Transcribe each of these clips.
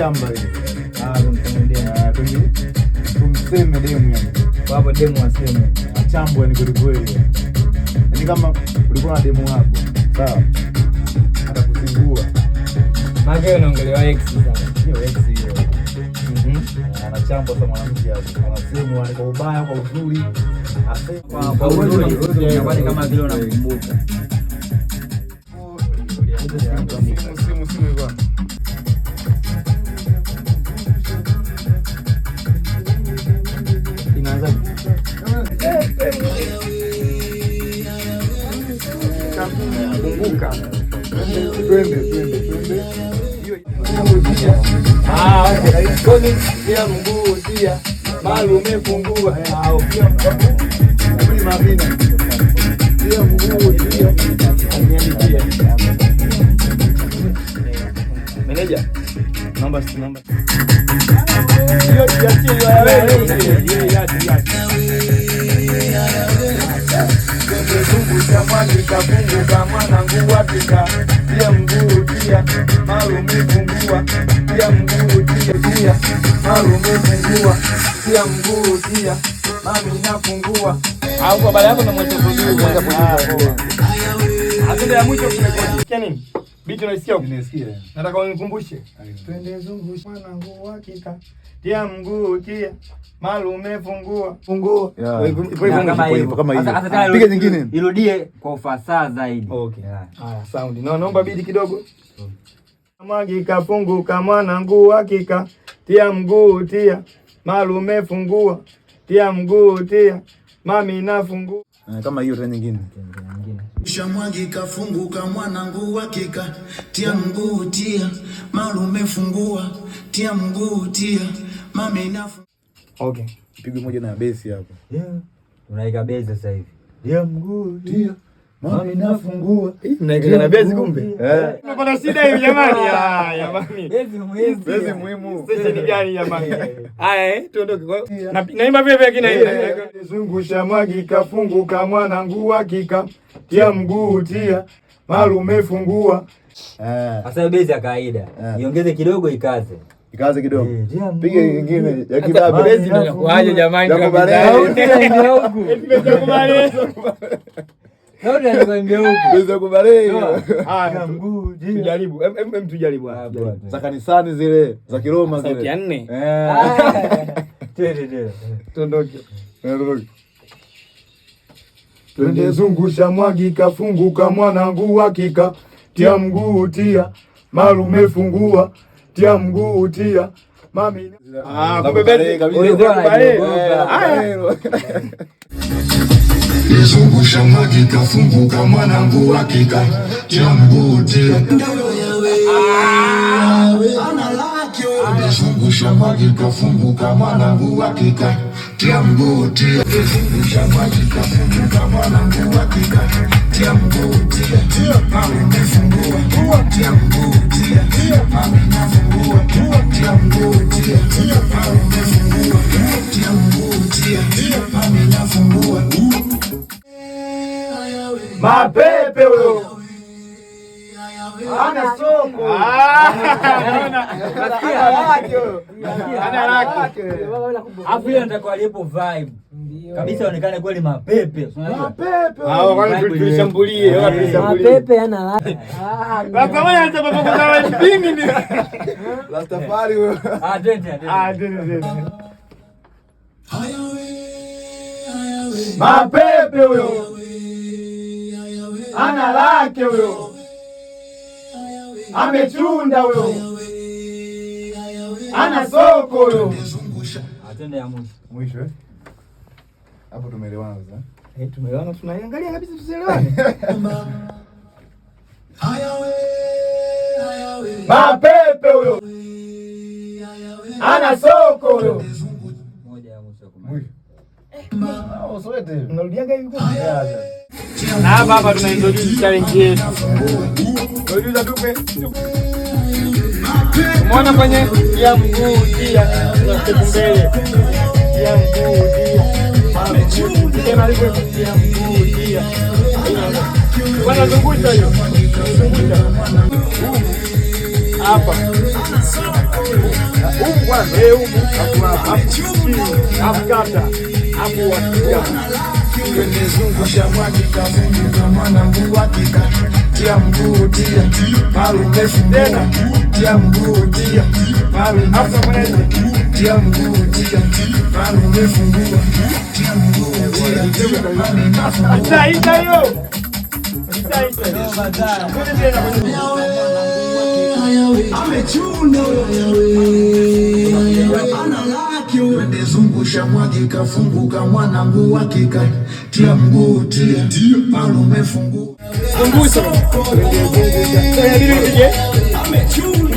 shamba hili. Tumseme demu yani. Baba demu aseme. Achambwe ni kweli. Yaani kama ulikuwa na demu wako, sawa? Atakuzingua. Maana unaongelewa ex sana. Hiyo ex hiyo. Anachambwa kama mwanamke hapo. Anasemwa kwa ubaya, kwa uzuri. Kwa uzuri, unafanya kama vile unamkumbuka. Simu hivyo. Inaanza kumbuka. Twende. Koni pia mguu tia mali umefungua. Pia mabina. Pia mguu tia. Aniandikia. Meneja. Namba. Hiyo jiachie ya wewe. Zungusha mwani kafunguka mwanangu wapika. Pia mguu tia mali umefungua. Pia mguu tia mali umefungua. Pia mguu tia mami nafungua. Au kwa baba yako na mwacha kujua kwanza. Atende ya mwisho kurekodi. Nini? Biti unasikia? Unasikia? Nataka unikumbushe. Twende zungusha mwanangu hakika. Tia mguu tia. Malume fungua. Kama hiyo. Piga nyingine. Irudie kwa ufasaha zaidi. Okay. Haya, sound. Naomba biti kidogo. Magika funguka mwanangu hakika. Tia mguu tia. Malume fungua. Tia mguu tia. Mami nafungua. Kama hiyo tena nyingine. Shamwagika funguka mwanangu hakika. Tia mguu tia. Malume fungua. Tia mguu tia. Mami nafungua. Okay. Pigo moja na base hapo. Unaika base sasa hivi. Tia mguu tia. Mami nafungua. Mnaika na base kumbe? Unapata shida hiyo jamani. Jamani. Base muhimu. Station gani jamani? Haya, tuondoke. Naimba vile vile kinaimba. Zungusha mwagika funguka mwanangu hakika. Tia mguu tia. Malume fungua. Sasa base ya kawaida. Iongeze kidogo ikaze. Ikaze kidogo. Piga nyingine ya kibabu. Base ndio kwaje jamani? Haya, mguu tujaribu. Tujaribu hapo. Za kanisani zile, za Kiroma zile. Sauti ya 4. Tuondoke. Twende zungusha mwagika funguka mwanangu hakika. Tia mguu tia. Malume fungua. Tia mguu tia. Mami. Kumbe bele kabisa. Zungusha mwagika funguka mwanangu hakika. Tia mguu tia. Zungusha mwagika funguka mwanangu hakika. Tia mguu tia. Zungusha mwagika funguka mwanangu hakika. Tia mguu tia. Mami nafungua. Tia mguu tia. Mami nafungua. Tia mguu tia. Mami nafungua. Tia mguu tia. Mami nafungua. Mapepe huyo. Ana soko. Ana laki. Afia ndio alipo vibe. Kabisa onekane kweli mapepe. Mapepe. Kwani tulishambulie, Mapepe ana laki. Baba wewe hata baba kuna mpingi ni. Rastafari wewe. Twende. Mapepe huyo. Ana lake huyo. Amechunda huyo. Ana soko huyo. Atende ya Mwisho hapo tumeelewana sasa. Tumeelewana, tunaiangalia kabisa tusielewane. Mapepe huyo. Ana soko huyo. moja ya mwisho. Usiwete. Unarudiaga hivi kwa? Na hapa tunaintroduce challenge yetu. Introduce tupe. Umeona kwenye ya mguu tia tunastep mbele. Ya mguu tia. Tena ile ya mguu tia. Bwana zungusha hiyo. Zungusha. Hapa. Afkata hapo wakia Twende zungusha mwakika, funguka mwanangu wakika, tia mguu tia, malume funguka, tia mguu tia, malume funguka, tia mguu tia, malume funguka, tia mguu tia, malume funguka. Itaita hiyo. Amechuna twende zungusha mwakika, funguka mwanangu wakika, tia mguu tia, malume funguka. Zungusha.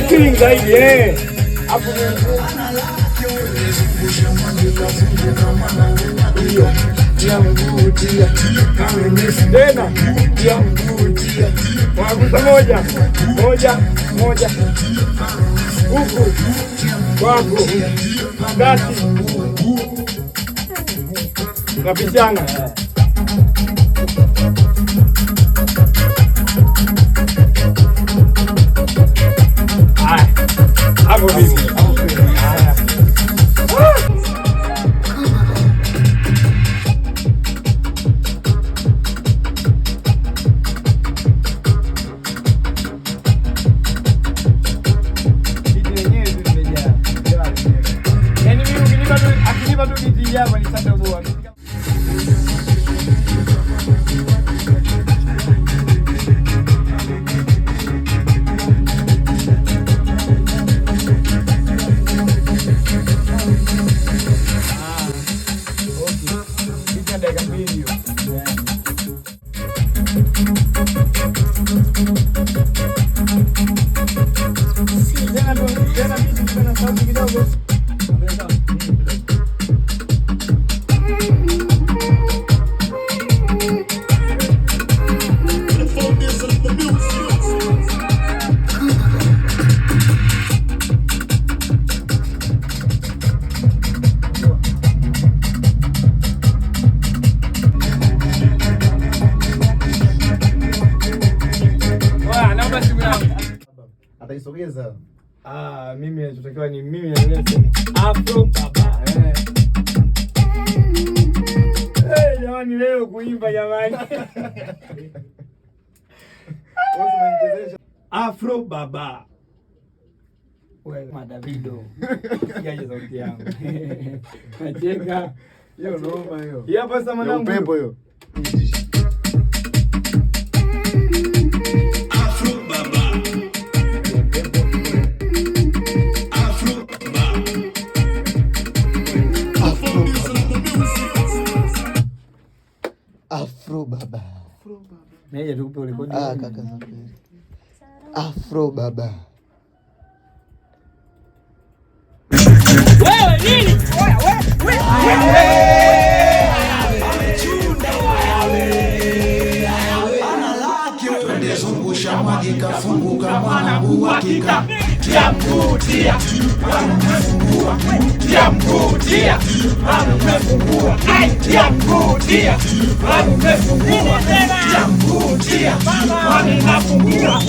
Killing zaidi hapo zungusha mwakika, funguka mwanangu wakika, tia mguu tia, malume funguka, tena tia mguu tia. wagusa moja huku kwako kati napishana. Hapo vipi? Ataisogeza. Mimi nachotakiwa ni mimi nasema Afro Baba. Jamani leo kuimba jamani. Afro Baba. Wewe Madavido. Sikiaje sauti yangu. Nacheka. Hiyo noma hiyo. Hapa sasa mwanangu. Upepo hiyo. Afro Baba. Meja tukupe ulikodi. Kaka. Afro Baba. Wewe nini? Twende zungusha mwakika, funguka mwanangu wakika, tia mguu tia, malume funguka, tia mguu tia, malume funguka, tia mguu tia, malume funguka, tia mguu tia, malume funguka.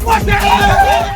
What's